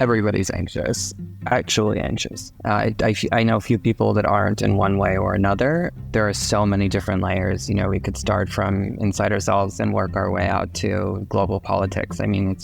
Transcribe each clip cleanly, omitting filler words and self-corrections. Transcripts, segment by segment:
Everybody's anxious, actually anxious. I know a few people that aren't in one way or another. There are so many different layers. We could start from inside ourselves and work our way out to global politics. I mean,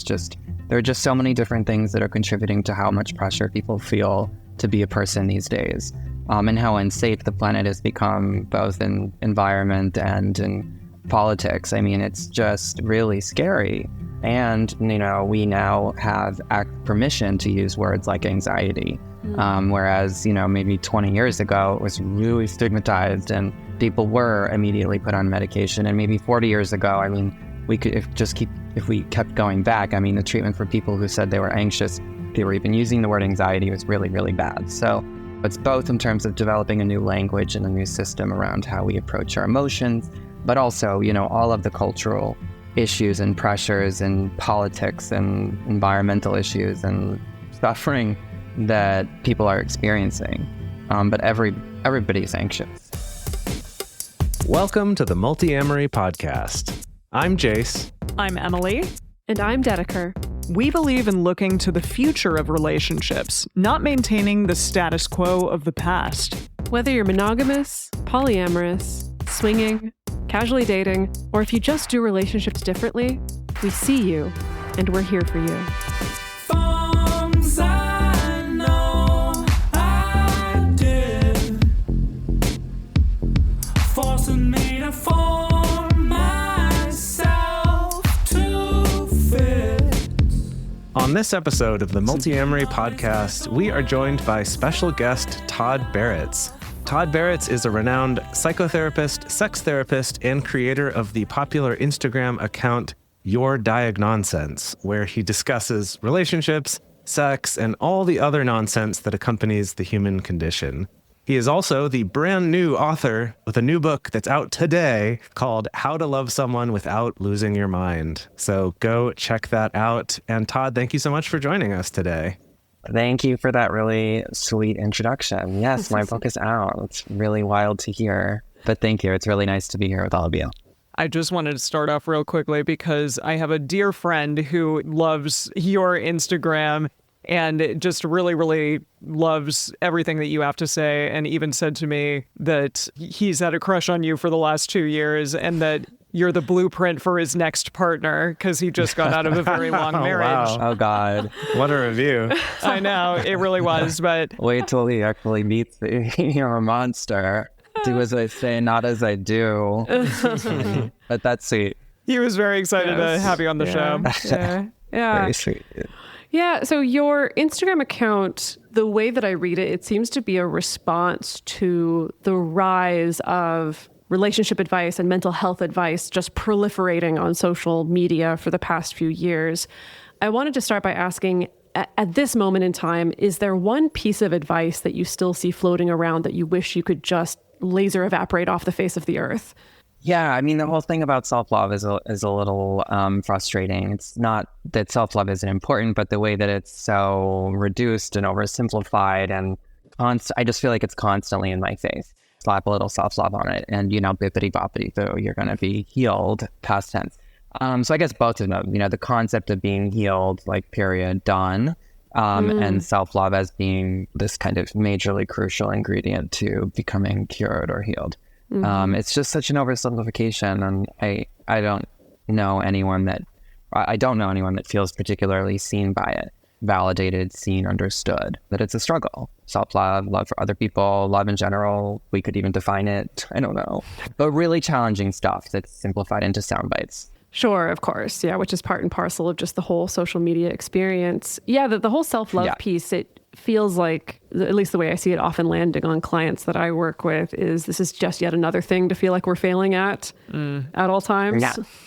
there are just so many different things that are contributing to how much pressure people feel to be a person these days, and how unsafe the planet has become, both in environment and in politics. I mean, it's just really scary. And, we now have permission to use words like anxiety, whereas, maybe 20 years ago, it was really stigmatized and people were immediately put on medication. And maybe 40 years ago, I mean, if we kept going back, I mean, the treatment for people who said they were anxious, they were even using the word anxiety, was really, really bad. So it's both in terms of developing a new language and a new system around how we approach our emotions, but also, all of the cultural issues and pressures and politics and environmental issues and suffering that people are experiencing. But everybody's anxious. Welcome to the Multiamory podcast. I'm Jase. I'm Emily. And I'm Dedeker. We believe in looking to the future of relationships, not maintaining the status quo of the past. Whether you're monogamous, polyamorous, swinging, casually dating, or if you just do relationships differently, we see you, and we're here for you. Things I know I did, forcing me to form myself to fit. On this episode of the Multiamory podcast, we are joined by special guest Todd Baratz. Todd Baratz is a renowned psychotherapist, sex therapist, and creator of the popular Instagram account Un-Diagnose, where he discusses relationships, sex, and all the other nonsense that accompanies the human condition. He is also the brand new author with a new book that's out today called How to Love Someone Without Losing Your Mind. So go check that out. And Todd, thank you so much for joining us today. Thank you for that really sweet introduction. Yes, my book is out. It's really wild to hear, but thank you. It's really nice to be here with all of you. I just wanted to start off real quickly because I have a dear friend who loves your Instagram and just really, really loves everything that you have to say, and even said to me that he's had a crush on you for the last 2 years and that you're the blueprint for his next partner because he just got out of a very long marriage. Wow. Oh, God. What a review. I know, it really was, but... Wait till he actually meets me. You're a monster. Do as I say, not as I do. But that's sweet. He was very excited to have you on the show. Yeah. Very sweet. Yeah, so your Instagram account, the way that I read it, it seems to be a response to the rise of relationship advice and mental health advice just proliferating on social media for the past few years. I wanted to start by asking, at this moment in time, is there one piece of advice that you still see floating around that you wish you could just laser evaporate off the face of the earth? Yeah, I mean, the whole thing about self-love is a little frustrating. It's not that self-love isn't important, but the way that it's so reduced and oversimplified, and I just feel like it's constantly in my face. Slap a little self-love on it, and, bippity-boppity-boo, you're going to be healed, past tense. So I guess both of them, the concept of being healed, like, period, done, and self-love as being this kind of majorly crucial ingredient to becoming cured or healed. It's just such an oversimplification, and I don't know anyone that feels particularly seen by it, validated, seen, understood, that it's a struggle. Self-love, love for other people, love in general, we could even define it, I don't know. But really challenging stuff that's simplified into sound bites. Sure, of course. Yeah, which is part and parcel of just the whole social media experience. Yeah, the whole self-love piece, it feels like, at least the way I see it often landing on clients that I work with, is this is just yet another thing to feel like we're failing at all times.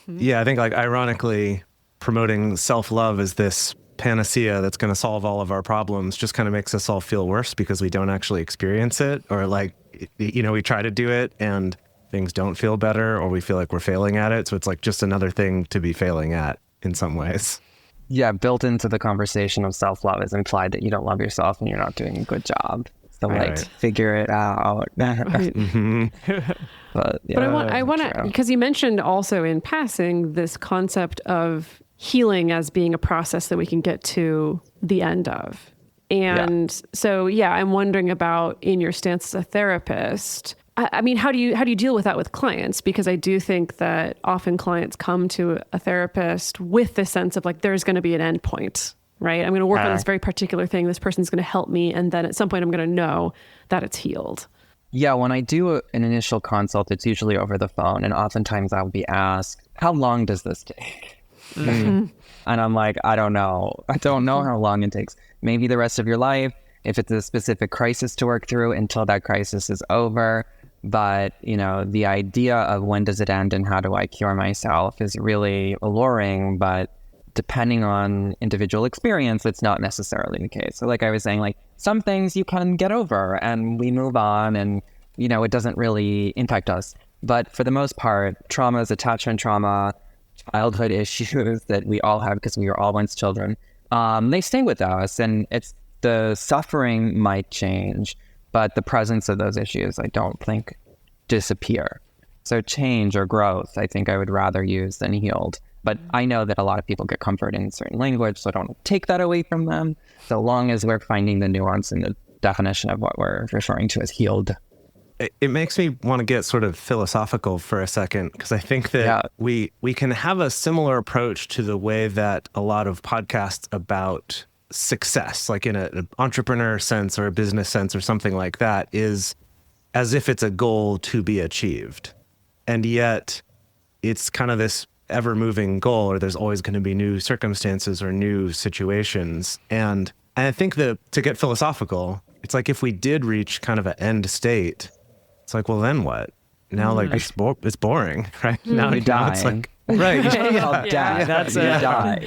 Yeah, I think, like, ironically, promoting self-love as this panacea that's going to solve all of our problems just kind of makes us all feel worse because we don't actually experience it, or we try to do it and things don't feel better, or we feel like we're failing at it. So it's like just another thing to be failing at in some ways. Yeah, built into the conversation of self-love is implied that you don't love yourself and you're not doing a good job. So figure it out. But I want to, because you mentioned also in passing this concept of healing as being a process that we can get to the end of. And so, I'm wondering about in your stance as a therapist. I mean, how do you deal with that with clients? Because I do think that often clients come to a therapist with this sense of like, there's going to be an end point, right? I'm going to work on this very particular thing. This person's going to help me. And then at some point I'm going to know that it's healed. Yeah, when I do an initial consult, it's usually over the phone. And oftentimes I'll be asked, how long does this take? And I'm like, I don't know. I don't know how long it takes. Maybe the rest of your life, if it's a specific crisis to work through until that crisis is over. But, the idea of when does it end and how do I cure myself is really alluring. But depending on individual experience, it's not necessarily the case. So like I was saying, like some things you can get over and we move on and, it doesn't really impact us. But for the most part, traumas, attachment trauma, childhood issues that we all have because we were all once children, they stay with us, and it's the suffering might change, but the presence of those issues, I don't think, disappear. So change or growth, I think I would rather use than healed. But I know that a lot of people get comfort in certain language, so don't take that away from them, so long as we're finding the nuance in the definition of what we're referring to as healed. It makes me want to get sort of philosophical for a second, because I think that we can have a similar approach to the way that a lot of podcasts about success, like in an entrepreneur sense or a business sense or something like that, is as if it's a goal to be achieved. And yet it's kind of this ever-moving goal, or there's always going to be new circumstances or new situations. And I think that to get philosophical, it's like if we did reach kind of an end state, it's like, well, then what? Now, like, it's boring, right? Now You die. It's like, right. That's it. You die.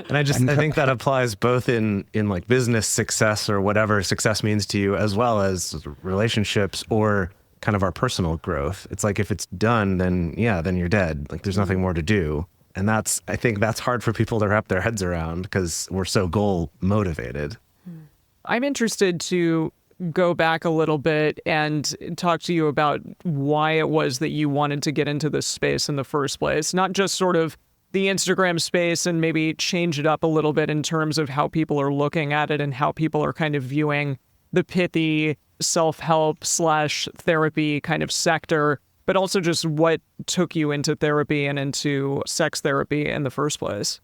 And I think that applies both in like business success or whatever success means to you, as well as relationships or kind of our personal growth. It's like, if it's done, then you're dead. Like, there's nothing more to do. And I think that's hard for people to wrap their heads around because we're so goal motivated. I'm interested to go back a little bit and talk to you about why it was that you wanted to get into this space in the first place. Not just sort of the Instagram space and maybe change it up a little bit in terms of how people are looking at it and how people are kind of viewing the pithy self-help / therapy kind of sector, but also just what took you into therapy and into sex therapy in the first place.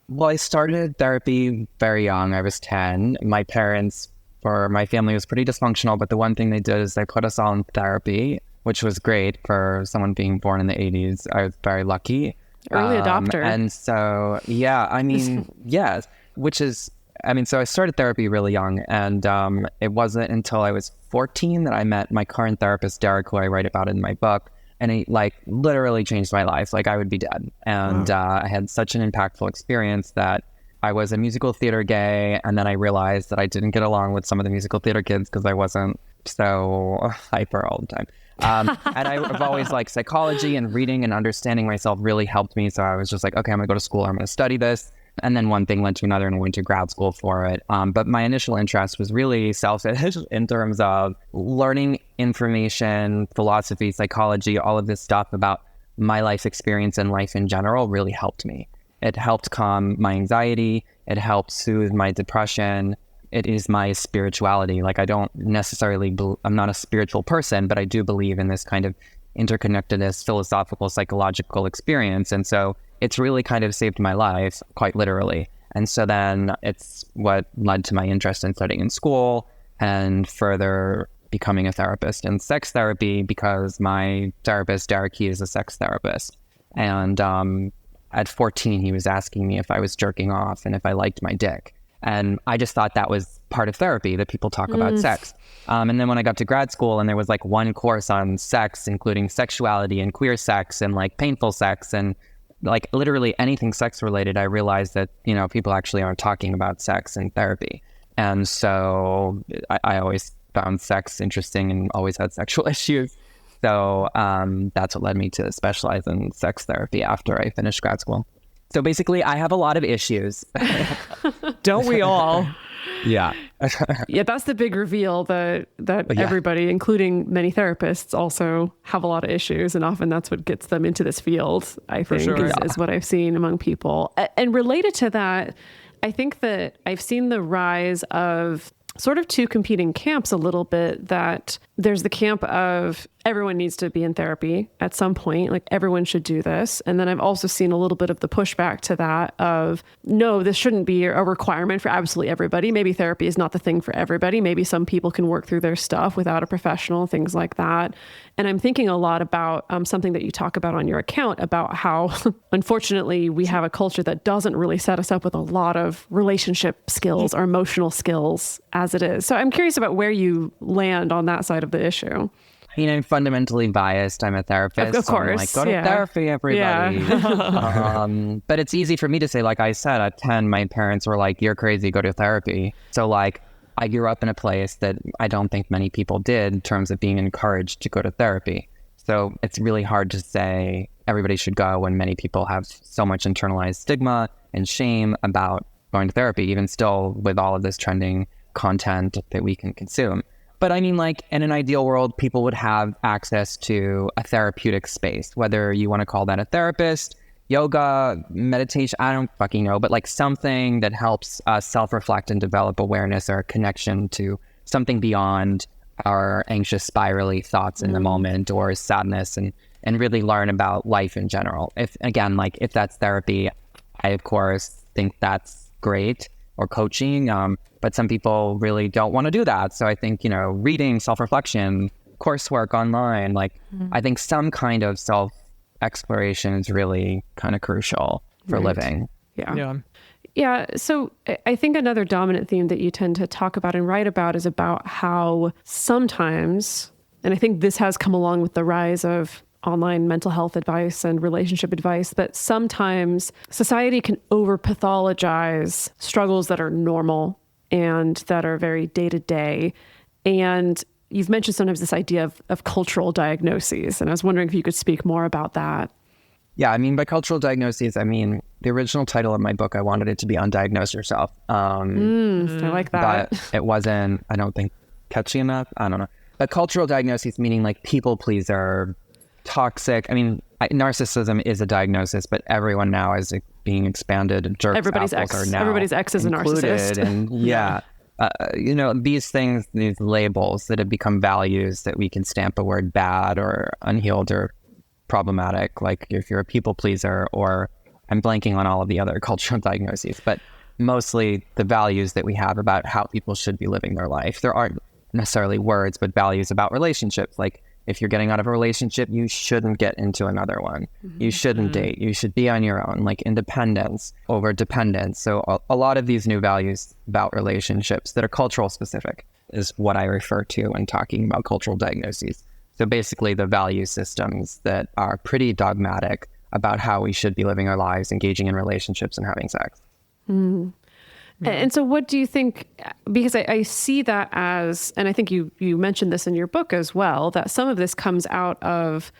Well, I started therapy very young. I was 10. My parents, for my family, was pretty dysfunctional, but the one thing they did is they put us all in therapy, which was great for someone being born in the 80s. I was very lucky. Early adopter. And so, yes, so I started therapy really young, and it wasn't until I was 14 that I met my current therapist, Dedeker, who I write about in my book, and he literally changed my life. Like, I would be dead. And I had such an impactful experience that I was a musical theater gay, and then I realized that I didn't get along with some of the musical theater kids because I wasn't so hyper all the time. And I've always liked psychology, and reading and understanding myself really helped me. So I was just like, okay, I'm going to go to school. I'm going to study this. And then one thing led to another, and I went to grad school for it. But my initial interest was really selfish in terms of learning information, philosophy, psychology, all of this stuff about my life experience and life in general really helped me. It helped calm my anxiety. It helped soothe my depression. It is my spirituality. Like, I don't necessarily, I'm not a spiritual person, but I do believe in this kind of interconnectedness, philosophical, psychological experience. And so it's really kind of saved my life, quite literally. And so then it's what led to my interest in studying in school and further becoming a therapist in sex therapy, because my therapist, Dedeker, is a sex therapist. And at 14, he was asking me if I was jerking off and if I liked my dick. And I just thought that was part of therapy, that people talk about sex. And then when I got to grad school and there was like one course on sex, including sexuality and queer sex and like painful sex and like literally anything sex related, I realized that, people actually aren't talking about sex in therapy. And so I always found sex interesting and always had sexual issues. So that's what led me to specialize in sex therapy after I finished grad school. So basically, I have a lot of issues. Don't we all? Yeah. Yeah, that's the big reveal that everybody, including many therapists, also have a lot of issues. And often that's what gets them into this field, I think, is what I've seen among people. And related to that, I think that I've seen the rise of sort of two competing camps a little bit, that there's the camp of everyone needs to be in therapy at some point, like everyone should do this. And then I've also seen a little bit of the pushback to that of, no, this shouldn't be a requirement for absolutely everybody. Maybe therapy is not the thing for everybody. Maybe some people can work through their stuff without a professional, things like that. And I'm thinking a lot about something that you talk about on your account about how, unfortunately, we have a culture that doesn't really set us up with a lot of relationship skills or emotional skills as it is. So I'm curious about where you land on that side of the issue. I mean, I'm fundamentally biased. I'm a therapist. Of course. So I'm like, go to therapy, everybody. Yeah. But it's easy for me to say, like I said, at 10, my parents were like, you're crazy, go to therapy. So like, I grew up in a place that I don't think many people did in terms of being encouraged to go to therapy. So it's really hard to say everybody should go when many people have so much internalized stigma and shame about going to therapy, even still with all of this trending content that we can consume. But I mean, like, in an ideal world, people would have access to a therapeutic space, whether you want to call that a therapist, yoga, meditation, I don't fucking know, but like something that helps us self-reflect and develop awareness or a connection to something beyond our anxious, spirally thoughts in the moment or sadness, and really learn about life in general. If that's therapy, I, of course, think that's great, or coaching. But some people really don't want to do that. So I think, reading, self-reflection, coursework online, I think some kind of self-exploration is really kind of crucial for living. Yeah. So I think another dominant theme that you tend to talk about and write about is about how sometimes, and I think this has come along with the rise of online mental health advice and relationship advice, that sometimes society can over-pathologize struggles that are normal and that are very day-to-day. And you've mentioned sometimes this idea of cultural diagnoses, and I was wondering if you could speak more about that. Yeah, I mean, by cultural diagnoses, I mean, the original title of my book, I wanted it to be Undiagnose Yourself. I like that. But it wasn't, I don't think, catchy enough. I don't know. But cultural diagnoses meaning like people pleaser, toxic. I mean, narcissism is a diagnosis, but everyone now is being expanded. Jerks, everybody's ex is a narcissist. And these things, these labels that have become values that we can stamp a word bad or unhealed or problematic, like if you're a people pleaser, or I'm blanking on all of the other cultural diagnoses, but mostly the values that we have about how people should be living their life. There aren't necessarily words, but values about relationships. Like, if you're getting out of a relationship, you shouldn't get into another one. You shouldn't date. You should be on your own, like independence over dependence. So a lot of these new values about relationships that are cultural specific is what I refer to when talking about cultural diagnoses. So basically the value systems that are pretty dogmatic about how we should be living our lives, engaging in relationships and having sex. And so what do you think, because I see that as, and I think you mentioned this in your book as well, that some of this comes out of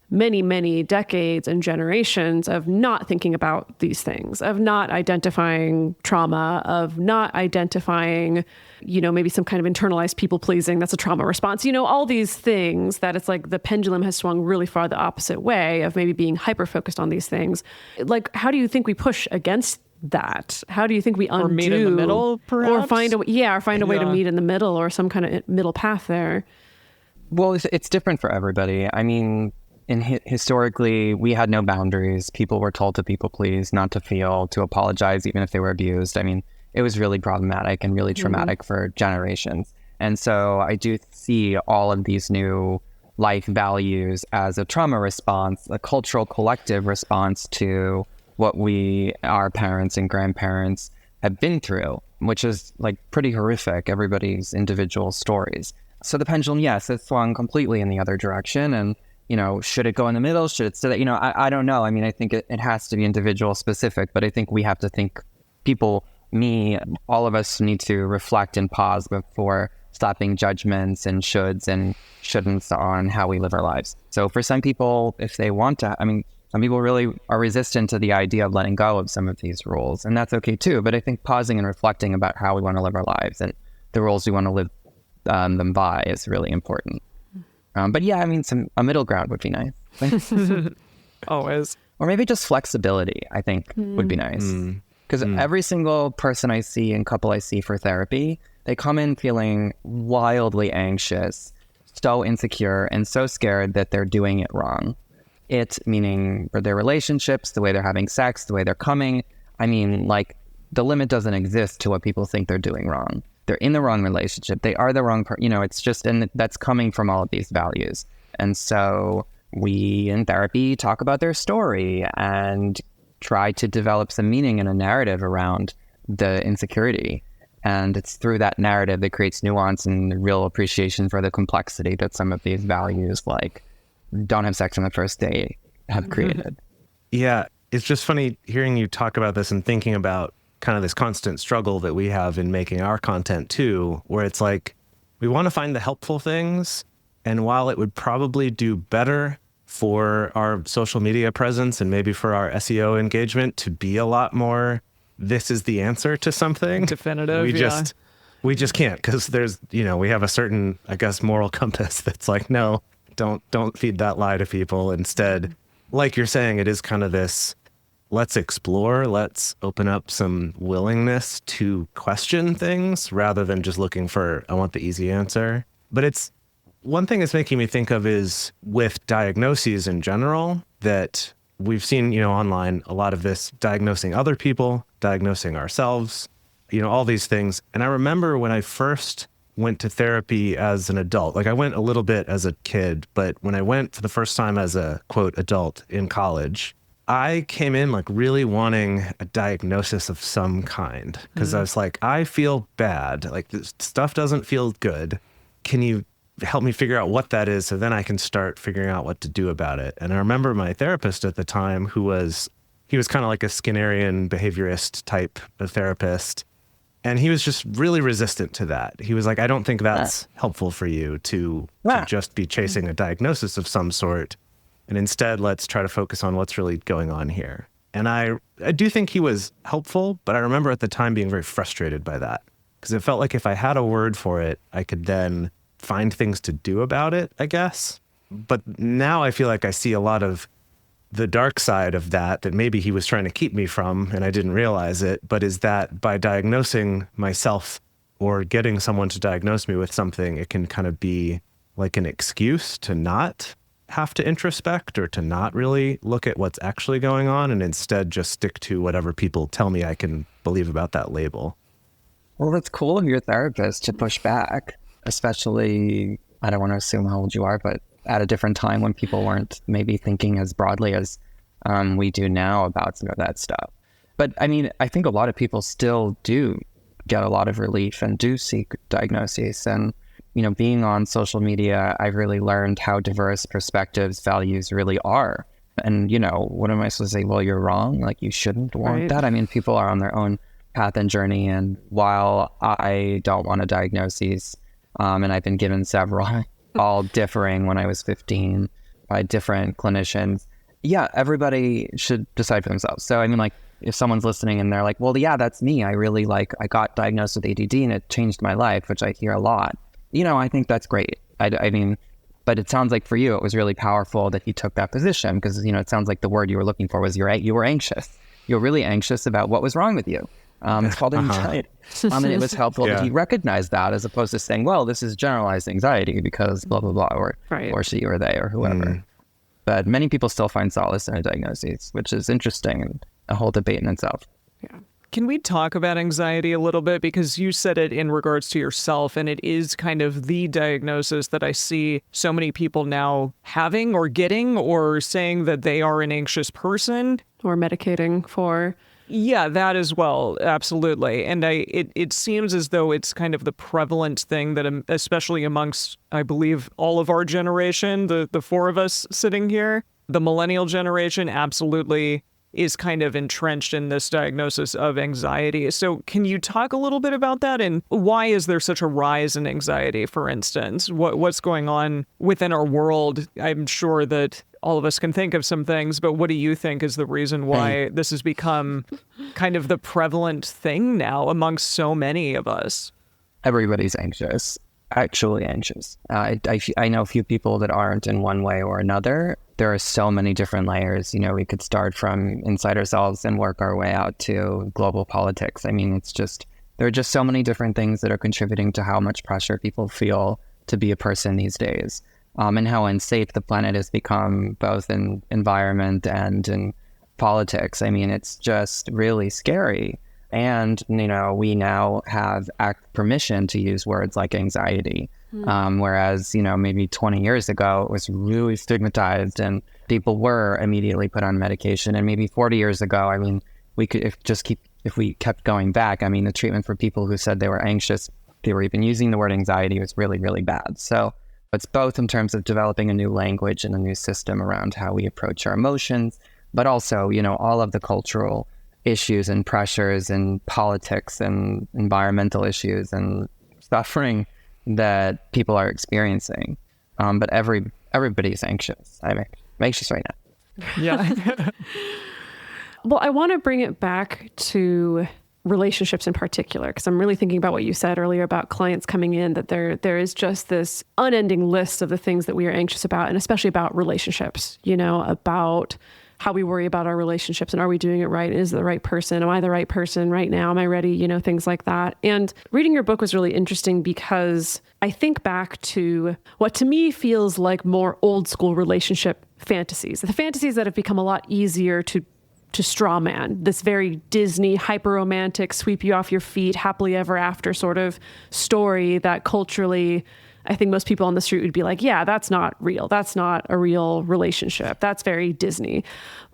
many, many decades and generations of not thinking about these things, of not identifying trauma, of not identifying, maybe some kind of internalized people pleasing, that's a trauma response, all these things that it's like the pendulum has swung really far the opposite way of maybe being hyper-focused on these things. Like, how do you think we push against that? How do you think we undo, or meet in the middle, perhaps? Or find a way to meet in the middle, or some kind of middle path there? Well, it's different for everybody. I mean, historically, we had no boundaries. People were told to people please, not to feel, to apologize, even if they were abused. I mean, it was really problematic and really traumatic for generations. And so I do see all of these new life values as a trauma response, a cultural collective response to what our parents and grandparents have been through, which is like pretty horrific, everybody's individual stories. So the pendulum, yes, it swung completely in the other direction. And, should it go in the middle? Should it stay? I don't know. I mean, I think it has to be individual specific, but I think we have to think all of us need to reflect and pause before stopping judgments and shoulds and shouldn'ts on how we live our lives. So for some people, if they want to, some people really are resistant to the idea of letting go of some of these rules, and that's okay too. But I think pausing and reflecting about how we want to live our lives and the rules we want to live them by is really important. But yeah, a middle ground would be nice. Always. Or maybe just flexibility, I think, would be nice. Because every single person I see and couple I see for therapy, they come in feeling wildly anxious, so insecure, and so scared that they're doing it wrong. It meaning for their relationships, the way they're having sex, the way they're coming. I mean, like, the limit doesn't exist to what people think they're doing wrong. They're in the wrong relationship. They are the wrong it's just, and that's coming from all of these values. And so we in therapy talk about their story and try to develop some meaning and a narrative around the insecurity. And it's through that narrative that creates nuance and real appreciation for the complexity that some of these values, like don't have sex on the first date, have created. Yeah, it's just funny hearing you talk about this and thinking about kind of this constant struggle that we have in making our content too, where it's like, we want to find the helpful things. And while it would probably do better for our social media presence and maybe for our SEO engagement to be a lot more, this is the answer to something definitive, we just can't, because there's, we have a certain, I guess, moral compass that's like, no, don't feed that lie to people. Instead, like you're saying, it is kind of this, let's explore, let's open up some willingness to question things rather than just looking for, I want the easy answer. But it's one thing it's making me think of is with diagnoses in general, that we've seen, online, a lot of this diagnosing other people, diagnosing ourselves, all these things. And I remember when I first went to therapy as an adult, like I went a little bit as a kid, but when I went for the first time as a quote adult in college, I came in like really wanting a diagnosis of some kind, because I was like, I feel bad. Like, this stuff doesn't feel good. Can you help me figure out what that is so then I can start figuring out what to do about it? And I remember my therapist at the time, he was kind of like a Skinnerian behaviorist type of therapist. And he was just really resistant to that. He was like, I don't think that's helpful for you to just be chasing a diagnosis of some sort. And instead, let's try to focus on what's really going on here. And I do think he was helpful, but I remember at the time being very frustrated by that, because it felt like if I had a word for it, I could then find things to do about it, I guess. But now I feel like I see a lot of the dark side of that maybe he was trying to keep me from, and I didn't realize it, but is that by diagnosing myself or getting someone to diagnose me with something, it can kind of be like an excuse to not have to introspect or to not really look at what's actually going on, and instead just stick to whatever people tell me I can believe about that label. Well, that's cool of your therapist to push back, especially, I don't want to assume how old you are, but at a different time when people weren't maybe thinking as broadly as we do now about some of that stuff. But I mean, I think a lot of people still do get a lot of relief and do seek diagnoses. And, being on social media, I've really learned how diverse perspectives, values really are. And, what am I supposed to say? Well, you're wrong. Like, you shouldn't want that. I mean, people are on their own path and journey. And while I don't want a diagnosis, and I've been given several, all differing when I was 15 by different clinicians. Yeah, everybody should decide for themselves. So, I mean, like, if someone's listening and they're like, well, yeah, that's me. I really I got diagnosed with ADD and it changed my life, which I hear a lot. I think that's great. I mean, but it sounds like for you, it was really powerful that you took that position because, it sounds like the word you were looking for was you were anxious. You were really anxious about what was wrong with you. It's called anxiety. And it was helpful that he recognized that as opposed to saying, well, this is generalized anxiety because blah, blah, blah, or she or they or whoever. But many people still find solace in a diagnosis, which is interesting and a whole debate in itself. Yeah. Can we talk about anxiety a little bit? Because you said it in regards to yourself, and it is kind of the diagnosis that I see so many people now having or getting or saying that they are an anxious person. Or medicating for. Yeah, that as well. Absolutely. And it seems as though it's kind of the prevalent thing that especially amongst, I believe, all of our generation, the four of us sitting here, the millennial generation absolutely is kind of entrenched in this diagnosis of anxiety. So can you talk a little bit about that? And why is there such a rise in anxiety, for instance? What's going on within our world? I'm sure that all of us can think of some things, but what do you think is the reason why this has become kind of the prevalent thing now amongst so many of us? Everybody's anxious, actually anxious. I know a few people that aren't in one way or another. there are so many different layers. You know, we could start from inside ourselves and work our way out to global politics. I mean, there are just so many different things that are contributing to how much pressure people feel to be a person these days, and how unsafe the planet has become, both in environment and in politics. I mean, it's just really scary. And, you know, we now have permission to use words like anxiety. Whereas, you know, maybe 20 years ago, it was really stigmatized and people were immediately put on medication. And maybe 40 years ago, I mean, we could if we kept going back, I mean, the treatment for people who said they were anxious, they were even using the word anxiety, was really, really bad. So it's both in terms of developing a new language and a new system around how we approach our emotions, but also, you know, all of the cultural issues and pressures and politics and environmental issues and suffering that people are experiencing. But everybody's anxious. I'm anxious right now. Yeah. Well, I want to bring it back to relationships in particular, because I'm really thinking about what you said earlier about clients coming in, that there is just this unending list of the things that we are anxious about, and especially about relationships, you know, about how we worry about our relationships and are we doing it right? Is it the right person? Am I the right person right now? Am I ready? You know, things like that. And reading your book was really interesting because I think back to what to me feels like more old school relationship fantasies, the fantasies that have become a lot easier to straw man, this very Disney, hyper romantic, sweep you off your feet, happily ever after sort of story that culturally, I think most people on the street would be like, yeah, that's not real. That's not a real relationship. That's very Disney.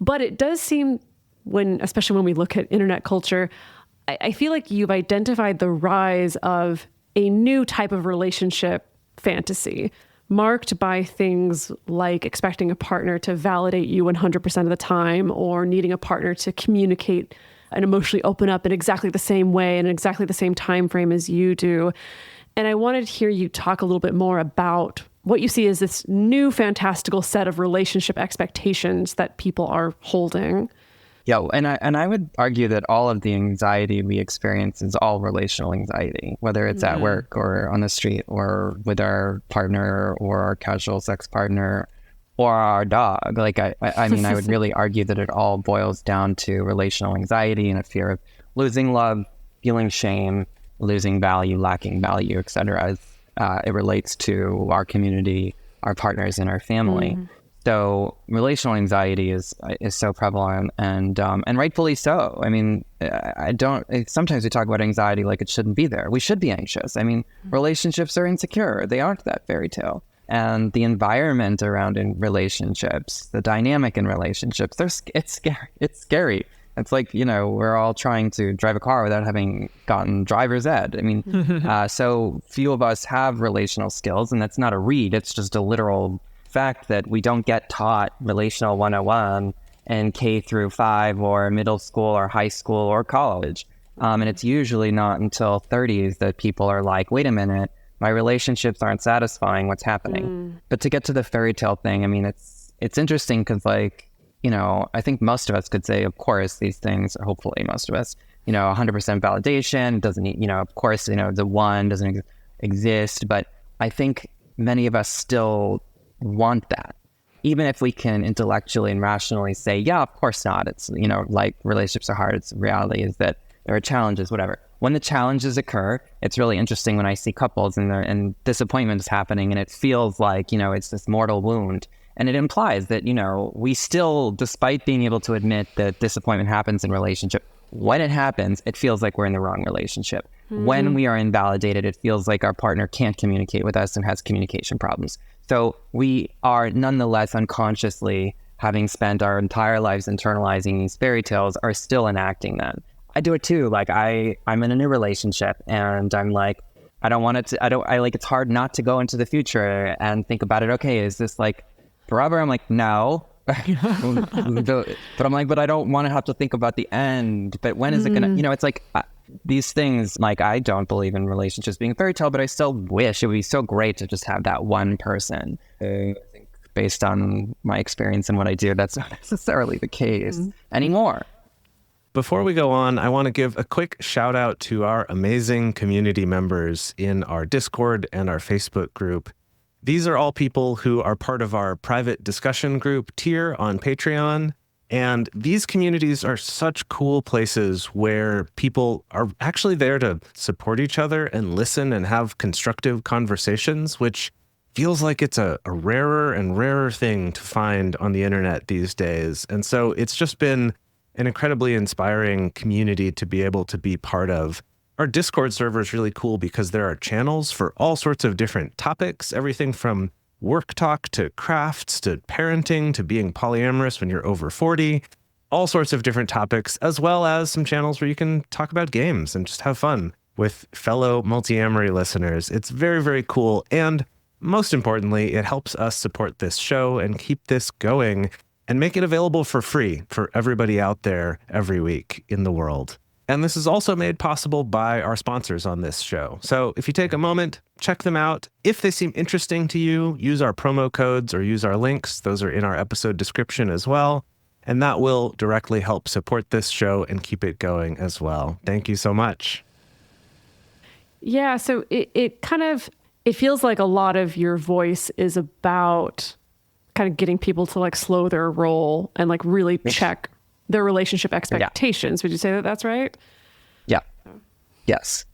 But it does seem especially when we look at internet culture, I feel like you've identified the rise of a new type of relationship fantasy, marked by things like expecting a partner to validate you 100% of the time, or needing a partner to communicate and emotionally open up in exactly the same way and exactly the same time frame as you do. And I wanted to hear you talk a little bit more about what you see as this new fantastical set of relationship expectations that people are holding. Yeah, and I would argue that all of the anxiety we experience is all relational anxiety, whether it's at work or on the street or with our partner or our casual sex partner or our dog. Like, I mean, I would really argue that it all boils down to relational anxiety and a fear of losing love, feeling shame, losing value, lacking value, et cetera, as it relates to our community, our partners, and our family. So relational anxiety is so prevalent, and rightfully so. I mean, sometimes we talk about anxiety like it shouldn't be there. We should be anxious. I mean, relationships are insecure. They aren't that fairy tale. And the environment around in relationships, the dynamic in relationships, it's scary. It's scary. It's like, you know, we're all trying to drive a car without having gotten driver's ed. I mean, so few of us have relational skills, and that's not a read. It's just a literal fact that we don't get taught relational 101 in K through 5 or middle school or high school or college. And it's usually not until 30s that people are like, wait a minute, my relationships aren't satisfying. What's happening? But to get to the fairy tale thing, I mean, it's interesting because, like, you know, I think most of us could say, of course, these things, hopefully most of us, you know, 100% validation doesn't, you know, of course, you know, the one doesn't exist. But I think many of us still want that, even if we can intellectually and rationally say, yeah, of course not. It's, you know, like, relationships are hard. It's reality is that there are challenges, whatever. When the challenges occur, it's really interesting when I see couples and disappointment is happening, and it feels like, you know, it's this mortal wound. And it implies that, you know, we still, despite being able to admit that disappointment happens in relationship, when it happens, it feels like we're in the wrong relationship. When we are invalidated, it feels like our partner can't communicate with us and has communication problems. So we are nonetheless unconsciously, having spent our entire lives internalizing these fairy tales, are still enacting them. I do it too. Like, I'm in a new relationship and I'm like, I don't want it to, I like, it's hard not to go into the future and think about it. Okay, is this like forever? I'm like, no. But I'm like, but I don't want to have to think about the end. But when is it going to, you know, it's like these things, like, I don't believe in relationships being a fairy tale, but I still wish it would be so great to just have that one person. I think based on my experience and what I do, that's not necessarily the case anymore. Before we go on, I want to give a quick shout out to our amazing community members in our Discord and our Facebook group. These are all people who are part of our private discussion group tier on Patreon. And these communities are such cool places where people are actually there to support each other and listen and have constructive conversations, which feels like it's a rarer and rarer thing to find on the internet these days. And so it's just been an incredibly inspiring community to be able to be part of. Our Discord server is really cool because there are channels for all sorts of different topics, everything from work talk to crafts to parenting to being polyamorous when you're over 40, all sorts of different topics, as well as some channels where you can talk about games and just have fun with fellow Multiamory listeners. It's very, very cool. And most importantly, it helps us support this show and keep this going and make it available for free for everybody out there every week in the world. And this is also made possible by our sponsors on this show. So if you take a moment, check them out. If they seem interesting to you, use our promo codes or use our links. Those are in our episode description as well. And that will directly help support this show and keep it going as well. Thank you so much. Yeah, so it feels like a lot of your voice is about kind of getting people to like slow their roll and like really check their relationship expectations. Yeah. Would you say that that's right? Yeah. Yes.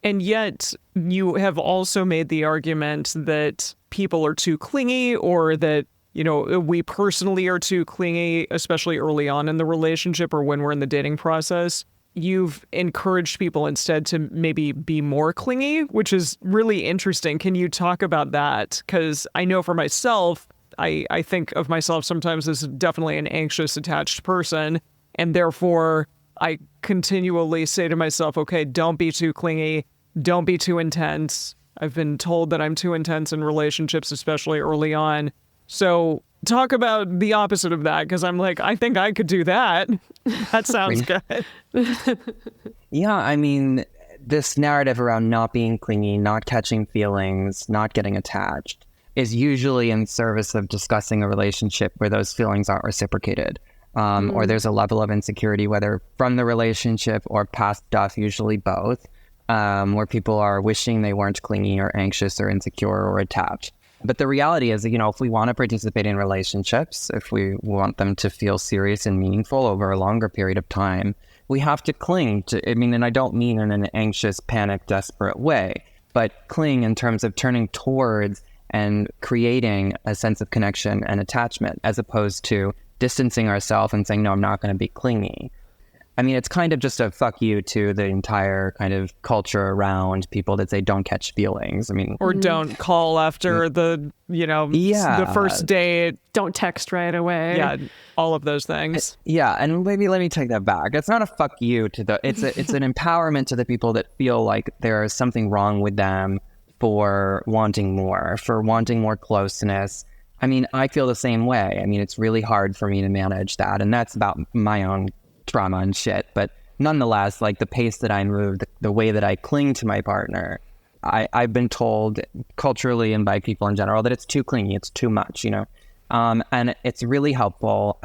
And yet you have also made the argument that people are too clingy, or that, you know, we personally are too clingy, especially early on in the relationship or when we're in the dating process. You've encouraged people instead to maybe be more clingy, which is really interesting. Can you talk about that? Because I know for myself, I think of myself sometimes as definitely an anxious, attached person. And therefore, I continually say to myself, okay, don't be too clingy. Don't be too intense. I've been told that I'm too intense in relationships, especially early on. So talk about the opposite of that, because I'm like, I think I could do that. That sounds good. Yeah, I mean, this narrative around not being clingy, not catching feelings, not getting attached is usually in service of discussing a relationship where those feelings aren't reciprocated, or there's a level of insecurity, whether from the relationship or past stuff, usually both, where people are wishing they weren't clingy or anxious or insecure or attached. But the reality is that, you know, if we want to participate in relationships, if we want them to feel serious and meaningful over a longer period of time, we have to cling to, I mean, and I don't mean in an anxious, panic, desperate way, but cling in terms of turning towards and creating a sense of connection and attachment, as opposed to distancing ourselves and saying, no, I'm not going to be clingy. I mean, it's kind of just a fuck you to the entire kind of culture around people that say don't catch feelings. I mean, or don't call after the, you know, the first date. Don't text right away. Yeah, all of those things. Yeah, and maybe let me take that back. It's not a fuck you to the, it's an empowerment to the people that feel like there's something wrong with them for wanting more closeness. I mean, I feel the same way. I mean, it's really hard for me to manage that, and that's about my own trauma and shit. But nonetheless, like the pace that I move, the way that I cling to my partner, I've been told culturally and by people in general that it's too clingy, it's too much, you know. And it's really helpful.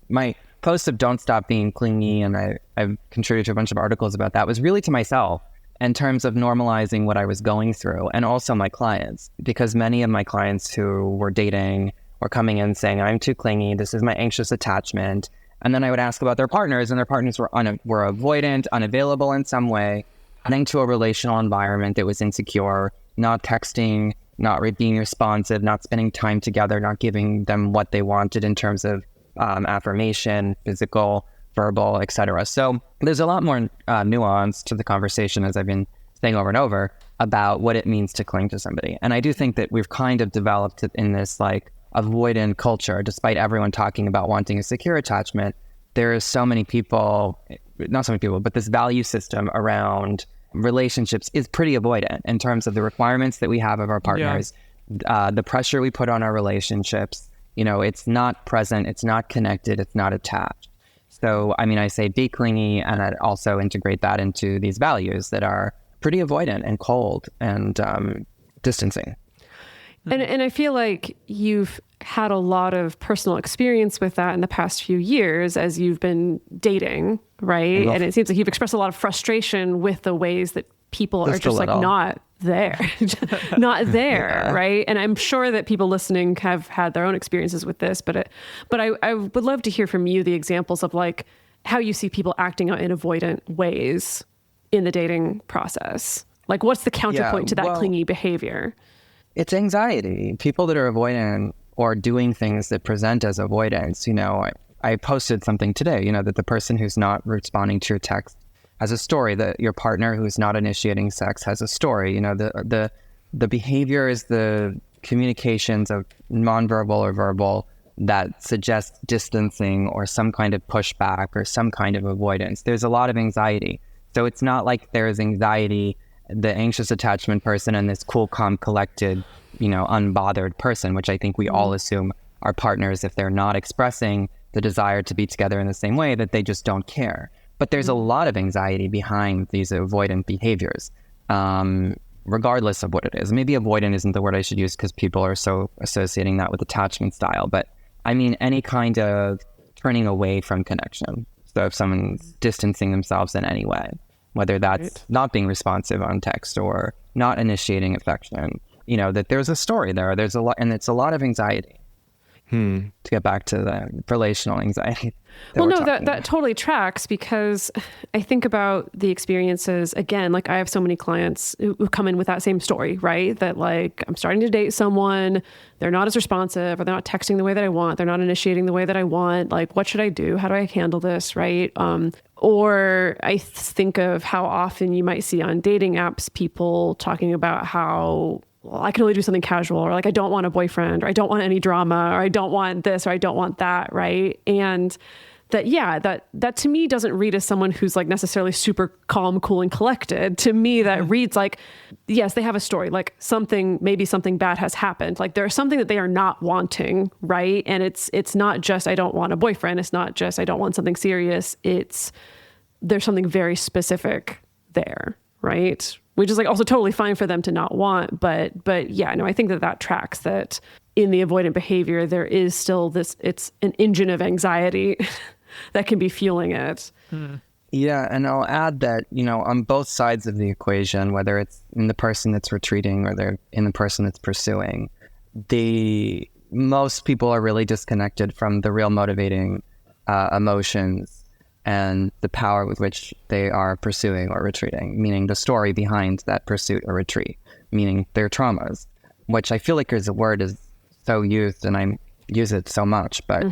My post of Don't Stop Being Clingy, and I've contributed to a bunch of articles about that, was really to myself in terms of normalizing what I was going through, and also my clients, because many of my clients who were dating were coming in saying, I'm too clingy, this is my anxious attachment. And then I would ask about their partners, and their partners were avoidant, unavailable in some way, heading to a relational environment that was insecure, not texting, not being responsive, not spending time together, not giving them what they wanted in terms of affirmation, physical, verbal, etc. So there's a lot more nuance to the conversation, as I've been saying over and over, about what it means to cling to somebody. And I do think that we've kind of developed it in this like avoidant culture, despite everyone talking about wanting a secure attachment. There is so many people, not so many people, but this value system around relationships is pretty avoidant in terms of the requirements that we have of our partners, the pressure we put on our relationships. You know, it's not present, it's not connected, it's not attached. So, I mean, I say be clingy, and I'd also integrate that into these values that are pretty avoidant and cold and distancing. And I feel like you've had a lot of personal experience with that in the past few years as you've been dating, right? And it seems like you've expressed a lot of frustration with the ways that people are Just a just like little. not there, not there, right? And I'm sure that people listening have had their own experiences with this, but I would love to hear from you the examples of like how you see people acting out in avoidant ways in the dating process. Like, what's the counterpoint to that clingy behavior? It's anxiety. People that are avoidant or doing things that present as avoidance, I posted something today, that the person who's not responding to your text has a story, that your partner who's not initiating sex has a story. The behaviors, the communications of nonverbal or verbal that suggest distancing or some kind of pushback or some kind of avoidance. There's a lot of anxiety. So it's not like there's anxiety, the anxious attachment person, and this cool, calm, collected, unbothered person, which I think we all assume are partners if they're not expressing the desire to be together in the same way, that they just don't care. But there's a lot of anxiety behind these avoidant behaviors, regardless of what it is. Maybe avoidant isn't the word I should use because people are so associating that with attachment style. But I mean, any kind of turning away from connection. So if someone's distancing themselves in any way, whether that's not being responsive on text or not initiating affection, that there's a story there. There's a lot, and it's a lot of anxiety. To get back to the relational anxiety. That totally tracks, because I think about the experiences, again, like I have so many clients who come in with that same story, right? That like, I'm starting to date someone, they're not as responsive, or they're not texting the way that I want, they're not initiating the way that I want. Like, what should I do? How do I handle this, right? Or I think of how often you might see on dating apps people talking about how, well, I can only do something casual, or like, I don't want a boyfriend, or I don't want any drama, or I don't want this, or I don't want that. Right. And that to me doesn't read as someone who's like necessarily super calm, cool, and collected. To me, that reads like, yes, they have a story, like maybe something bad has happened. Like there's something that they are not wanting. Right. And it's not just, I don't want a boyfriend. It's not just, I don't want something serious. There's something very specific there. Right. Which is like also totally fine for them to not want. But yeah, no, I think that tracks, that in the avoidant behavior, there is still it's an engine of anxiety that can be fueling it. Yeah. And I'll add that, on both sides of the equation, whether it's in the person that's retreating or they're in the person that's pursuing, most people are really disconnected from the real motivating emotions and the power with which they are pursuing or retreating, meaning the story behind that pursuit or retreat, meaning their traumas, which I feel like is a word is so used and I use it so much, but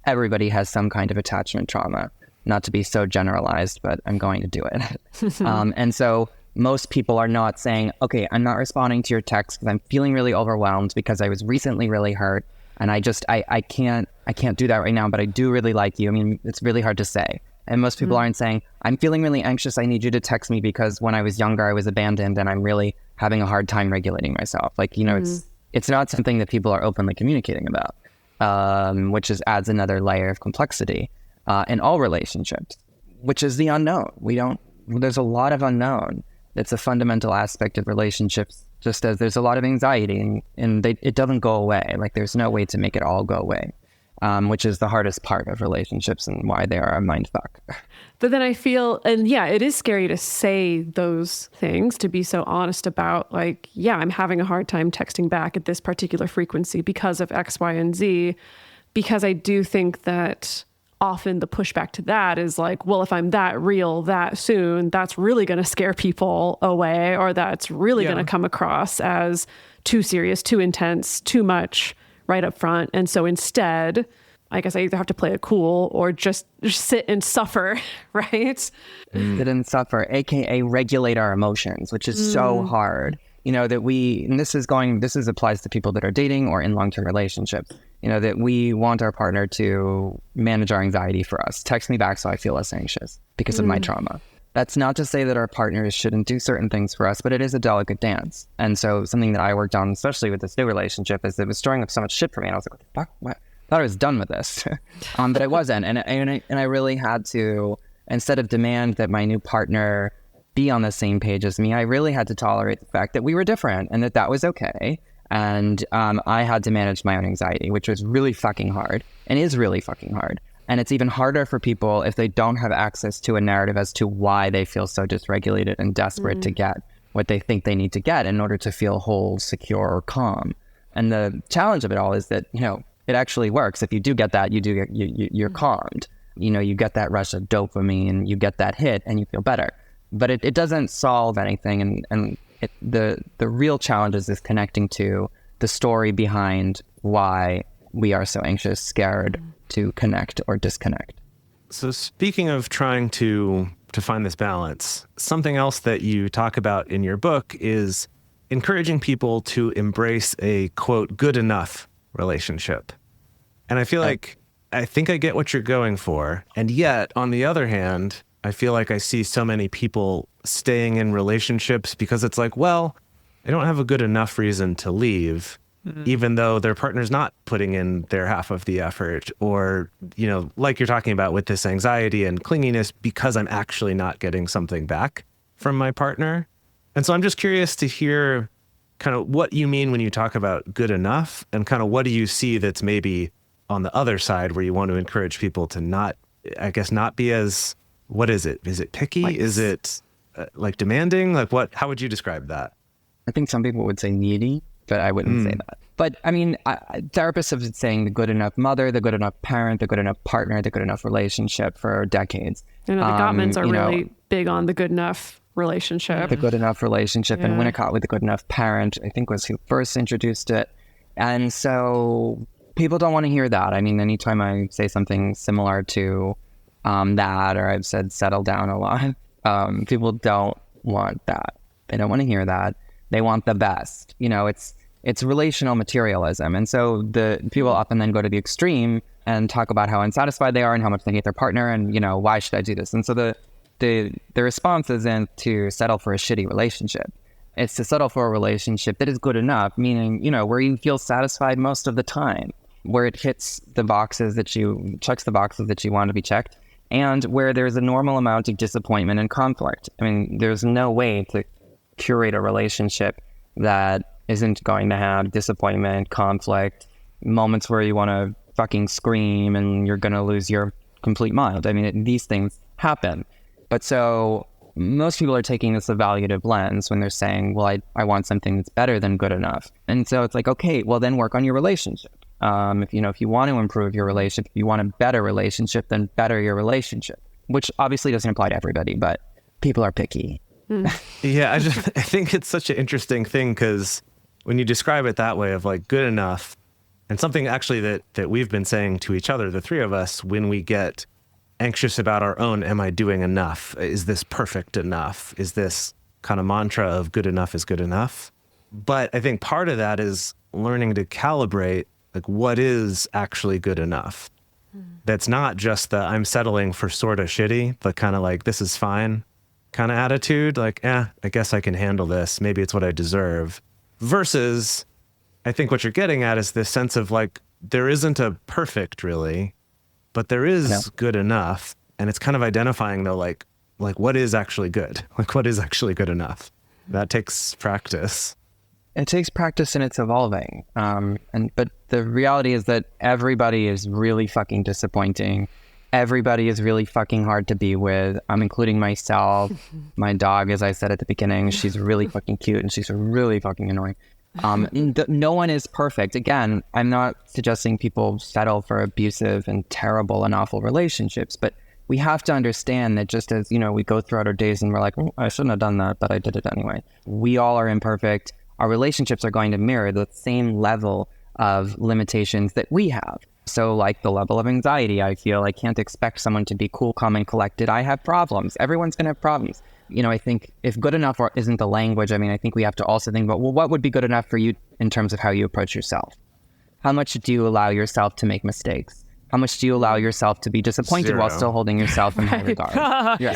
everybody has some kind of attachment trauma. Not to be so generalized, but I'm going to do it. And so most people are not saying, okay, I'm not responding to your text because I'm feeling really overwhelmed because I was recently really hurt. And I can't do that right now, but I do really like you. I mean, it's really hard to say. And most people aren't saying, I'm feeling really anxious. I need you to text me because when I was younger, I was abandoned and I'm really having a hard time regulating myself. Like, it's not something that people are openly communicating about, which adds another layer of complexity in all relationships, which is the unknown. There's a lot of unknown. It's a fundamental aspect of relationships, just as there's a lot of anxiety and it doesn't go away. Like there's no way to make it all go away, which is the hardest part of relationships and why they are a mindfuck. But then I feel, and yeah, it is scary to say those things, to be so honest about like, yeah, I'm having a hard time texting back at this particular frequency because of X, Y, and Z, because I do think that often the pushback to that is like, well, if I'm that real that soon, that's really going to scare people away, or that's really going to come across as too serious, too intense, too much right up front. And so instead, I guess I either have to play it cool or just sit and suffer, right? Sit and suffer, AKA regulate our emotions, which is so hard. And this applies to people that are dating or in long-term relationships, that we want our partner to manage our anxiety for us. Text me back so I feel less anxious because of my trauma. That's not to say that our partners shouldn't do certain things for us, but it is a delicate dance. And so something that I worked on, especially with this new relationship, is it was storing up so much shit for me. And I was like, what the fuck? What? I thought I was done with this. But I wasn't. And I really had to, instead of demand that my new partner be on the same page as me, I really had to tolerate the fact that we were different and that was okay. And I had to manage my own anxiety, which was really fucking hard and is really fucking hard. And it's even harder for people if they don't have access to a narrative as to why they feel so dysregulated and desperate to get what they think they need to get in order to feel whole, secure, or calm. And the challenge of it all is that, it actually works. If you do get that, you're calmed. You get that rush of dopamine, you get that hit, and you feel better. But it doesn't solve anything. And the real challenge is this connecting to the story behind why we are so anxious, scared to connect or disconnect. So speaking of trying to find this balance, something else that you talk about in your book is encouraging people to embrace a, quote, good enough relationship. And I feel like I think I get what you're going for. And yet, on the other hand, I feel like I see so many people staying in relationships because it's like, well, I don't have a good enough reason to leave, even though their partner's not putting in their half of the effort, or, like you're talking about with this anxiety and clinginess, because I'm actually not getting something back from my partner. And so I'm just curious to hear kind of what you mean when you talk about good enough, and kind of what do you see that's maybe on the other side where you want to encourage people to not be as, what is it? Is it picky? Is it like demanding? Like how would you describe that? I think some people would say needy, but I wouldn't say that. But I mean, therapists have been saying the good enough mother, the good enough parent, the good enough partner, the good enough relationship for decades. The Gottmans are really big on the good enough relationship. The good enough relationship. And Winnicott with the good enough parent, I think, was who first introduced it. And so people don't want to hear that. I mean, anytime I say something similar to that, or I've said settle down a lot, people don't want that. They don't want to hear that. They want the best. It's relational materialism. And so the people often then go to the extreme and talk about how unsatisfied they are and how much they hate their partner and, why should I do this? And so the response isn't to settle for a shitty relationship. It's to settle for a relationship that is good enough, meaning, where you feel satisfied most of the time, where it hits the boxes checks the boxes that you want to be checked, and where there's a normal amount of disappointment and conflict. I mean, there's no way to curate a relationship that isn't going to have disappointment, conflict, moments where you want to fucking scream and you're going to lose your complete mind. I mean, these things happen. But so most people are taking this evaluative lens when they're saying, well, I want something that's better than good enough. And so it's like, okay, well then work on your relationship. If you want to improve your relationship, if you want a better relationship, then better your relationship, which obviously doesn't apply to everybody, but people are picky. Yeah, I think it's such an interesting thing because when you describe it that way of like good enough, and something actually that we've been saying to each other, the three of us, when we get anxious about our own, am I doing enough? Is this perfect enough? Is this kind of mantra of good enough is good enough? But I think part of that is learning to calibrate like what is actually good enough. That's not just the I'm settling for sort of shitty, but kind of like this is fine kind of attitude. Like, I guess I can handle this. Maybe it's what I deserve. Versus, I think what you're getting at is this sense of like, there isn't a perfect really, but there is good enough. And it's kind of identifying though, like what is actually good? Like what is actually good enough? That takes practice. It takes practice and it's evolving. But the reality is that everybody is really fucking disappointing. Everybody is really fucking hard to be with. I'm including myself. My dog, as I said at the beginning, she's really fucking cute and she's really fucking annoying. No one is perfect. Again, I'm not suggesting people settle for abusive and terrible and awful relationships, but we have to understand that just as, we go throughout our days and we're like, I shouldn't have done that, but I did it anyway. We all are imperfect. Our relationships are going to mirror the same level of limitations that we have. So like the level of anxiety, I feel I can't expect someone to be cool, calm, and collected. I have problems. Everyone's going to have problems. I think if good enough isn't the language, I think we have to also think about, well, what would be good enough for you in terms of how you approach yourself? How much do you allow yourself to make mistakes? How much do you allow yourself to be disappointed 0. while still holding yourself in high regard?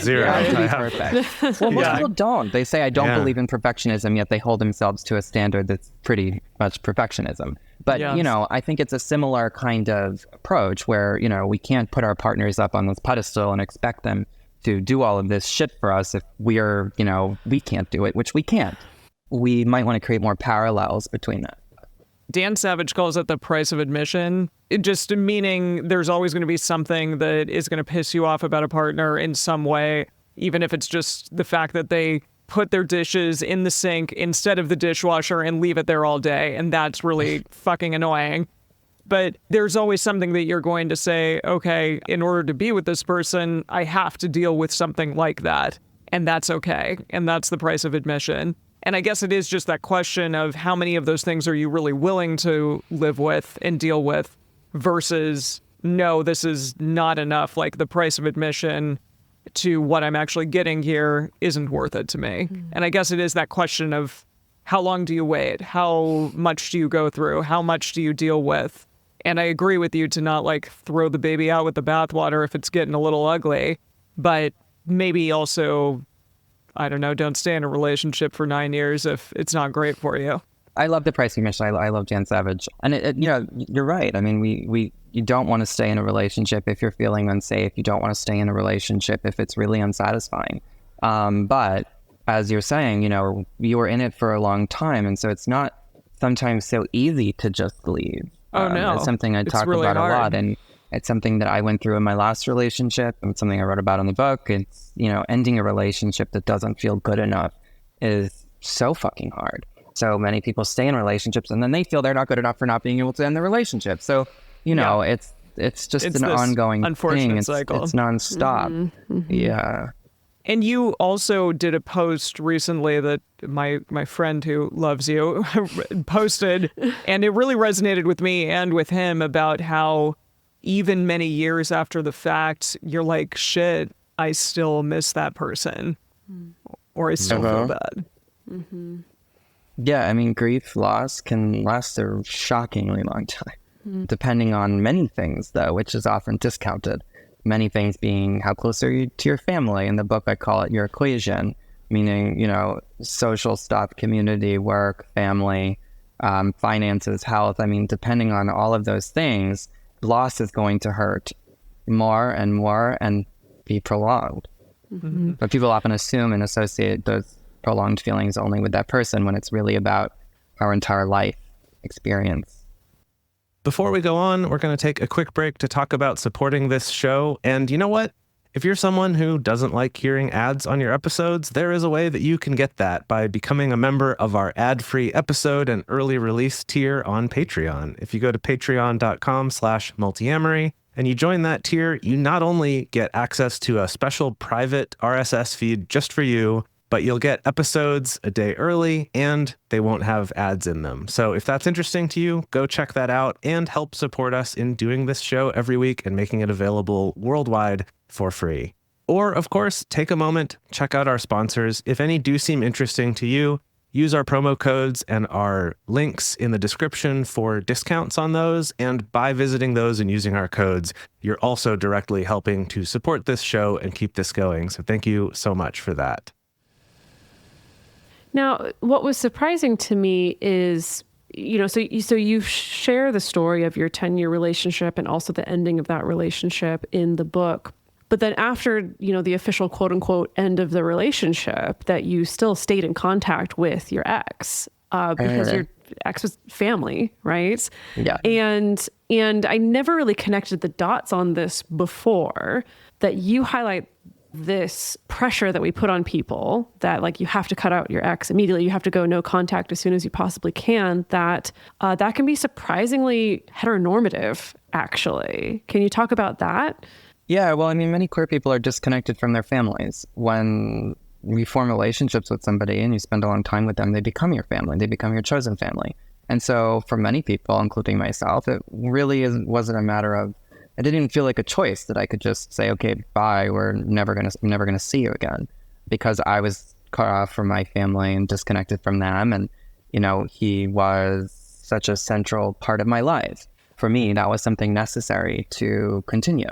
0. To be perfect. Well, most people don't. They say, I don't believe in perfectionism, yet they hold themselves to a standard that's pretty much perfectionism. But, I think it's a similar kind of approach where, we can't put our partners up on this pedestal and expect them to do all of this shit for us if we're, we can't do it, which we can't. We might want to create more parallels between that. Dan Savage calls it the price of admission. It just meaning there's always going to be something that is going to piss you off about a partner in some way, even if it's just the fact that they put their dishes in the sink instead of the dishwasher and leave it there all day. And that's really fucking annoying. But there's always something that you're going to say, okay, in order to be with this person, I have to deal with something like that. And that's okay. And that's the price of admission. And I guess it is just that question of how many of those things are you really willing to live with and deal with versus, no, this is not enough. Like the price of admission to what I'm actually getting here isn't worth it to me. And I guess it is that question of how long do you wait? How much do you go through? How much do you deal with? And I agree with you to not like throw the baby out with the bathwater if it's getting a little ugly, but maybe also, I don't know, don't stay in a relationship for 9 years if it's not great for you. I love the price of admission. I love Dan Savage. And you know, you're right. I mean, you don't want to stay in a relationship if you're feeling unsafe. You don't want to stay in a relationship if it's really unsatisfying. But as you're saying, you know, you were in it for a long time. And so it's not sometimes so easy to just leave. Oh, no. It's something I talk really about hard. a lot. And it's something that I went through in my last relationship. And it's something I wrote about in the book. It's, you know, ending a relationship that doesn't feel good enough is so fucking hard. So many people stay in relationships and then they feel they're not good enough for not being able to end the relationship. So, you know, it's just It's an this ongoing unfortunate thing. cycle. It's nonstop. Yeah. And you also did a post recently that my friend who loves you posted, and it really resonated with me and with him about how even many years after the fact, you're like, shit, I still miss that person. Or I still feel bad. Yeah, I mean, grief, loss can last a shockingly long time, depending on many things, though, which is often discounted. Many things being how close are you to your family? In the book, I call it your equation, meaning, you know, social stuff, community, work, family, finances, health. I mean, depending on all of those things, loss is going to hurt more and be prolonged. But people often assume and associate those prolonged feelings only with that person when it's really about our entire life experience. Before we go on, we're going to take a quick break to talk about supporting this show. And you know what? If you're someone who doesn't like hearing ads on your episodes, there is a way that you can get that by becoming a member of our ad-free episode and early release tier on Patreon. If you go to patreon.com/multiamory and you join that tier, you not only get access to a special private RSS feed just for you, but you'll get episodes a day early and they won't have ads in them. So if that's interesting to you, go check that out and help support us in doing this show every week and making it available worldwide for free. Or, of course, take a moment, check out our sponsors. If any do seem interesting to you, use our promo codes and our links in the description for discounts on those. And by visiting those and using our codes, you're also directly helping to support this show and keep this going. So thank you so much for that. Now, what was surprising to me is, you know, so you share the story of your 10-year relationship and also the ending of that relationship in the book. But then after, you know, the official quote unquote end of the relationship, that you still stayed in contact with your ex because your ex was family, right? Yeah. And I never really connected the dots on this before, that you highlight this pressure that we put on people, that like you have to cut out your ex immediately, you have to go no contact as soon as you possibly can, that can be surprisingly heteronormative, actually. Can you talk about that? Yeah, well, I mean, many queer people are disconnected from their families. When we form relationships with somebody and you spend a long time with them, they become your family, they become your chosen family. And so for many people, including myself, it really wasn't a matter of, it didn't feel like a choice that I could just say, okay, bye, I'm never gonna see you again, because I was cut off from my family and disconnected from them. And, you know, he was such a central part of my life. For me, that was something necessary to continue.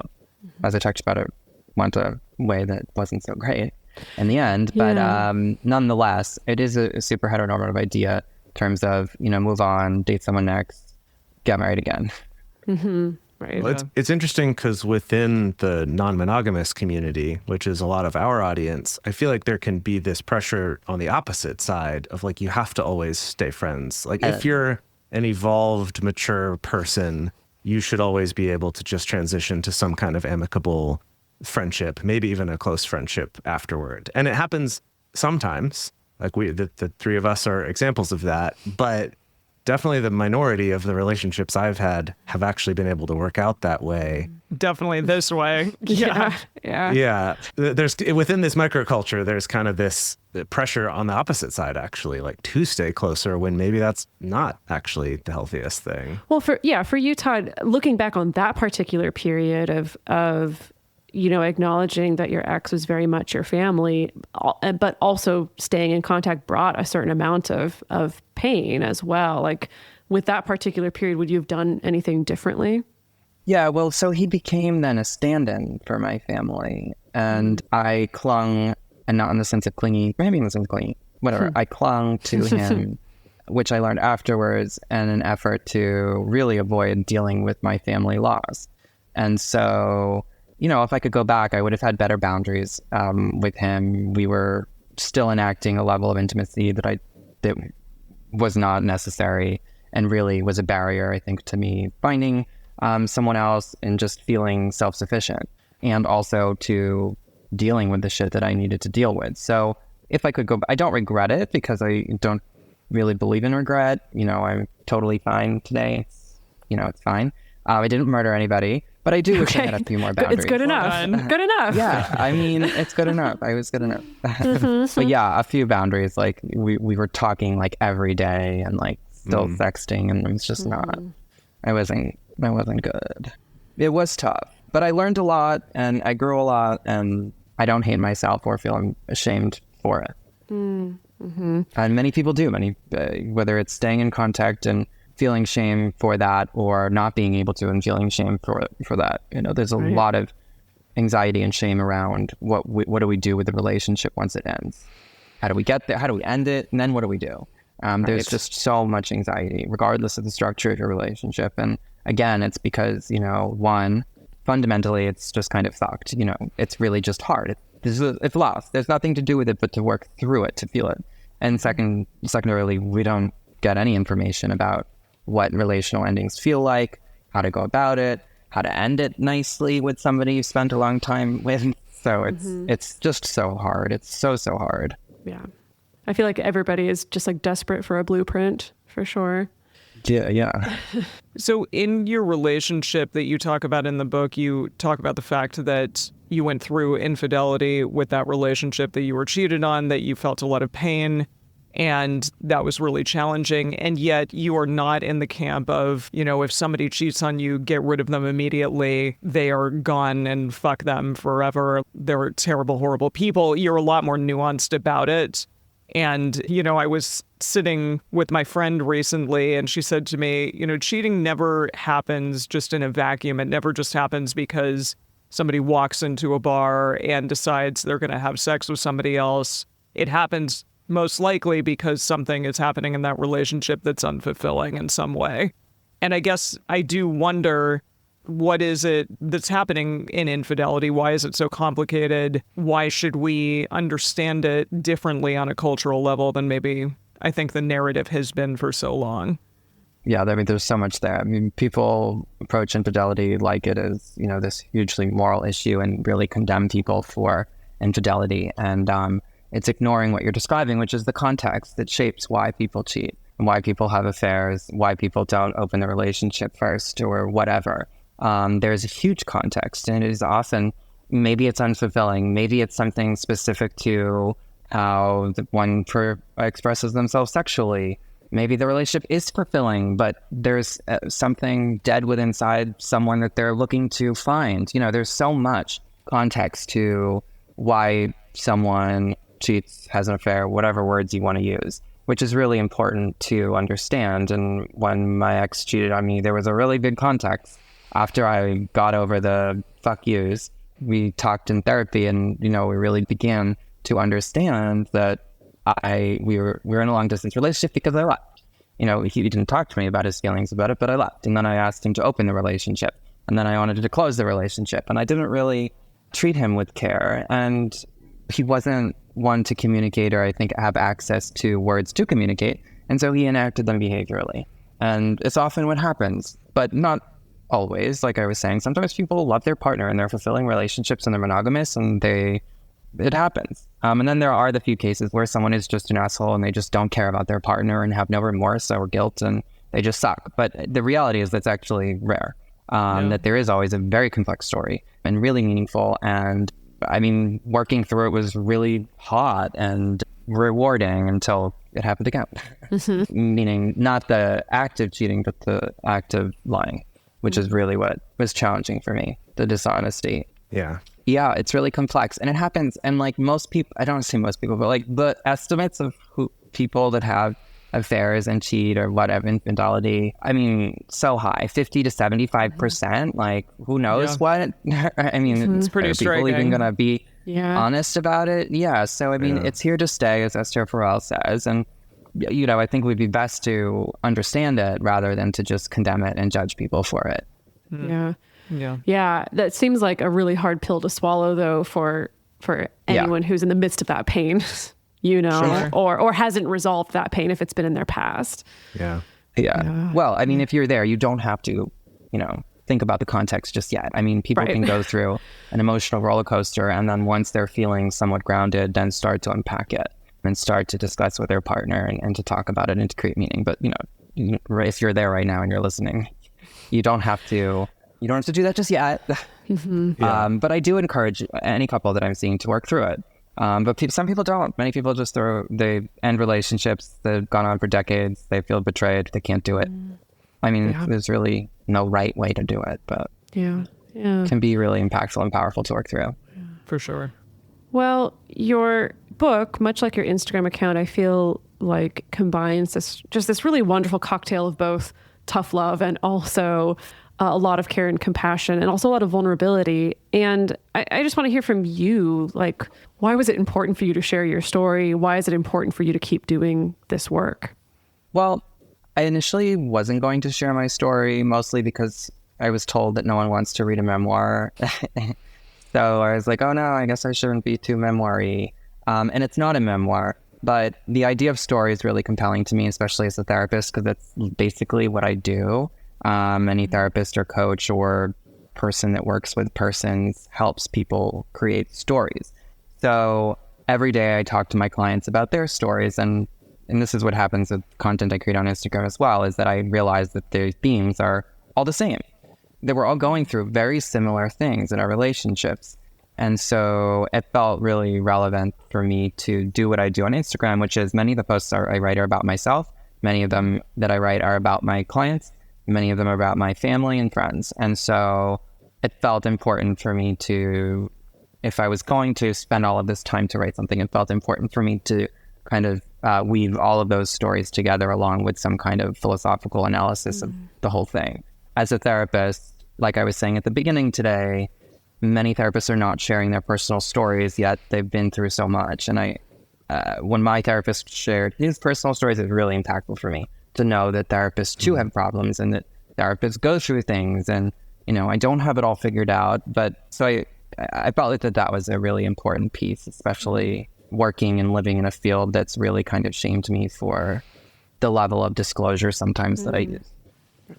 As I talked about, it went a way that wasn't so great in the end. But nonetheless, it is a super heteronormative idea in terms of, you know, move on, date someone next, get married again. Right. Well, it's interesting because within the non-monogamous community, which is a lot of our audience, I feel like there can be this pressure on the opposite side of like, you have to always stay friends. Like if you're an evolved, mature person, you should always be able to just transition to some kind of amicable friendship, maybe even a close friendship afterward. And it happens sometimes, like the three of us are examples of that, but definitely the minority of the relationships I've had have actually been able to work out that way. Definitely this way. Yeah. Yeah. There's within this microculture, there's kind of this pressure on the opposite side, actually, like to stay closer when maybe that's not actually the healthiest thing. Well, for you, Todd, looking back on that particular period of acknowledging that your ex was very much your family, but also staying in contact brought a certain amount of pain as well. Like with that particular period, would you have done anything differently? Yeah, well, so he became then a stand-in for my family, and I clung, and not in the sense of clingy, maybe in the sense of clingy, whatever. I clung to him, which I learned afterwards, in an effort to really avoid dealing with my family laws. And so, if I could go back, I would have had better boundaries with him. We were still enacting a level of intimacy that was not necessary and really was a barrier, I think, to me finding someone else and just feeling self-sufficient, and also to dealing with the shit that I needed to deal with. So if I could go, I don't regret it because I don't really believe in regret. I'm totally fine today. It's fine. I didn't murder anybody, but I do wish I had a few more boundaries. It's good enough. Good enough. Yeah, I mean, it's good enough. I was good enough. But yeah, a few boundaries. Like we were talking like every day and like still sexting, and it was just not. I wasn't good. It was tough, but I learned a lot and I grew a lot, and I don't hate myself or feel ashamed for it. And many people do. Whether it's staying in contact and feeling shame for that, or not being able to and feeling shame for that. There's a lot of anxiety and shame around what do we do with the relationship once it ends? How do we get there? How do we end it? And then what do we do? There's just so much anxiety, regardless of the structure of your relationship. And again, it's because, one, fundamentally, it's just kind of fucked. It's really just hard. It's lost. There's nothing to do with it but to work through it, to feel it. And secondarily, we don't get any information about what relational endings feel like, how to go about it, how to end it nicely with somebody you spent a long time with. So it's just so hard. It's so hard. Yeah. I feel like everybody is just like desperate for a blueprint, for sure. Yeah. So in your relationship that you talk about in the book, you talk about the fact that you went through infidelity with that relationship, that you were cheated on, that you felt a lot of pain, and that was really challenging. And yet you are not in the camp of, if somebody cheats on you, get rid of them immediately. They are gone and fuck them forever. They're terrible, horrible people. You're a lot more nuanced about it. And, I was sitting with my friend recently, and she said to me, cheating never happens just in a vacuum. It never just happens because somebody walks into a bar and decides they're going to have sex with somebody else. It happens most likely because something is happening in that relationship that's unfulfilling in some way. And I guess I do wonder, what is it that's happening in infidelity? Why is it so complicated? Why should we understand it differently on a cultural level than maybe I think the narrative has been for so long? Yeah, there's so much there. People approach infidelity like it is, this hugely moral issue and really condemn people for infidelity. And it's ignoring what you're describing, which is the context that shapes why people cheat and why people have affairs, why people don't open the relationship first or whatever. There's a huge context, and it is often, maybe it's unfulfilling, maybe it's something specific to how the one expresses themselves sexually. Maybe the relationship is fulfilling, but there's something dead within inside someone that they're looking to find. There's so much context to why someone cheats, has an affair, whatever words you want to use, which is really important to understand. And when my ex cheated on me, there was a really big context. After I got over the fuck yous, we talked in therapy, and, we really began to understand that we were in a long distance relationship because I left. He didn't talk to me about his feelings about it, but I left. And then I asked him to open the relationship, and then I wanted to close the relationship, and I didn't really treat him with care. And he wasn't one to communicate, or I think have access to words to communicate. And so he enacted them behaviorally. And it's often what happens, but not always. Like I was saying, sometimes people love their partner and they're fulfilling relationships and they're monogamous and it happens. And then there are the few cases where someone is just an asshole and they just don't care about their partner and have no remorse or guilt and they just suck. But the reality is that's actually rare, that there is always a very complex story and really meaningful. And I mean, working through it was really hot and rewarding until it happened again. Meaning not the act of cheating, but the act of lying, which is really what was challenging for me, the dishonesty. Yeah. Yeah, it's really complex. And it happens. And like most people, I don't want to say most people, but like the estimates of people that have affairs and cheat or whatever, infidelity, I mean, so high, 50 to 75%. Like, who knows what? I mean, It's pretty are people striking. even going to be honest about it? Yeah. So, I mean, it's here to stay, as Esther Perel says. And, you know, I think it would be best to understand it rather than to just condemn it and judge people for it. Yeah, that seems like a really hard pill to swallow, though, for anyone who's in the midst of that pain, you know, or hasn't resolved that pain if it's been in their past. Yeah. Well, I mean, if you're there, you don't have to, you know, think about the context just yet. I mean, people can go through an emotional roller coaster, and then once they're feeling somewhat grounded, then start to unpack it and start to discuss with their partner and to talk about it and to create meaning. But, you know, if you're there right now and you're listening, you don't have to do that just yet. But I do encourage any couple that I'm seeing to work through it. But some people don't. Many people just they end relationships that have gone on for decades. They feel betrayed. They can't do it. I mean, there's really no right way to do it, but it can be really impactful and powerful to work through. For sure. Well, your book, much like your Instagram account, I feel like combines this really wonderful cocktail of both tough love and also a lot of care and compassion and also a lot of vulnerability. And I just want to hear from you, like, why was it important for you to share your story? Why is it important for you to keep doing this work? Well, I initially wasn't going to share my story, mostly because I was told that no one wants to read a memoir. So I was like, oh no, I guess I shouldn't be too memoir-y. And it's not a memoir, but the idea of story is really compelling to me, especially as a therapist, because that's basically what I do. Any therapist or coach or person that works with persons helps people create stories. So every day I talk to my clients about their stories, and this is what happens with content I create on Instagram as well, is that I realize that their themes are all the same. That we're all going through very similar things in our relationships. And so it felt really relevant for me to do what I do on Instagram, which is many of the posts I write are about myself. Many of them that I write are about my clients. Many of them are about my family and friends. And so it felt important for me to, if I was going to spend all of this time to write something, it felt important for me to kind of weave all of those stories together along with some kind of philosophical analysis of the whole thing. As a therapist, like I was saying at the beginning today, many therapists are not sharing their personal stories, yet they've been through so much. And when my therapist shared his personal stories, it was really impactful for me to know that therapists too have problems and that therapists go through things. And, you know, I don't have it all figured out. But so I felt like that was a really important piece, especially working and living in a field that's really kind of shamed me for the level of disclosure sometimes that I use.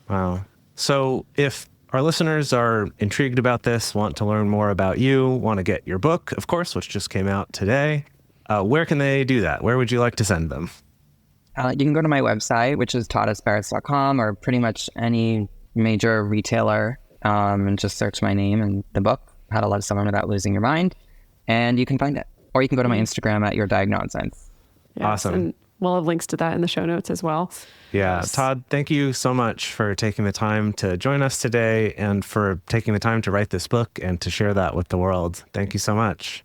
Wow. So if our listeners are intrigued about this, want to learn more about you, want to get your book, of course, which just came out today, where can they do that? Where would you like to send them? You can go to my website, which is toddbaratz.com, or pretty much any major retailer, and just search my name and the book, How to Love Someone Without Losing Your Mind, and you can find it. Or you can go to my Instagram at Un-Diagnose. Yes, awesome. And we'll have links to that in the show notes as well. Yeah. Yes. Todd, thank you so much for taking the time to join us today and for taking the time to write this book and to share that with the world. Thank you so much.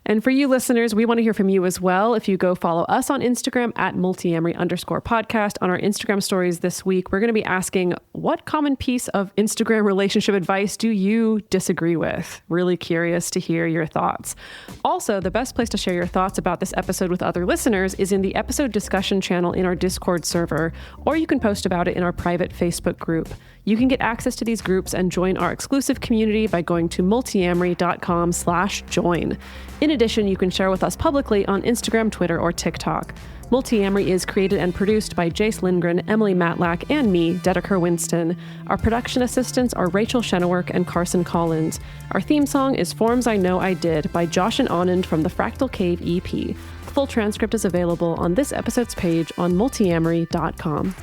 And for you listeners, we want to hear from you as well. If you go follow us on Instagram at Multiamory_podcast. On our Instagram stories this week, we're going to be asking, what common piece of Instagram relationship advice do you disagree with? Really curious to hear your thoughts. Also, the best place to share your thoughts about this episode with other listeners is in the episode discussion channel in our Discord server, or you can post about it in our private Facebook group. You can get access to these groups and join our exclusive community by going to multiamory.com/join. In addition, you can share with us publicly on Instagram, Twitter, or TikTok. Multiamory is created and produced by Jase, Lindgren, Emily Matlack, and me, Dedeker Winston. Our production assistants are Rachel Shennework and Carson Collins. Our theme song is Forms I Know I Did by Josh and Anand from the Fractal Cave EP. The full transcript is available on this episode's page on multiamory.com.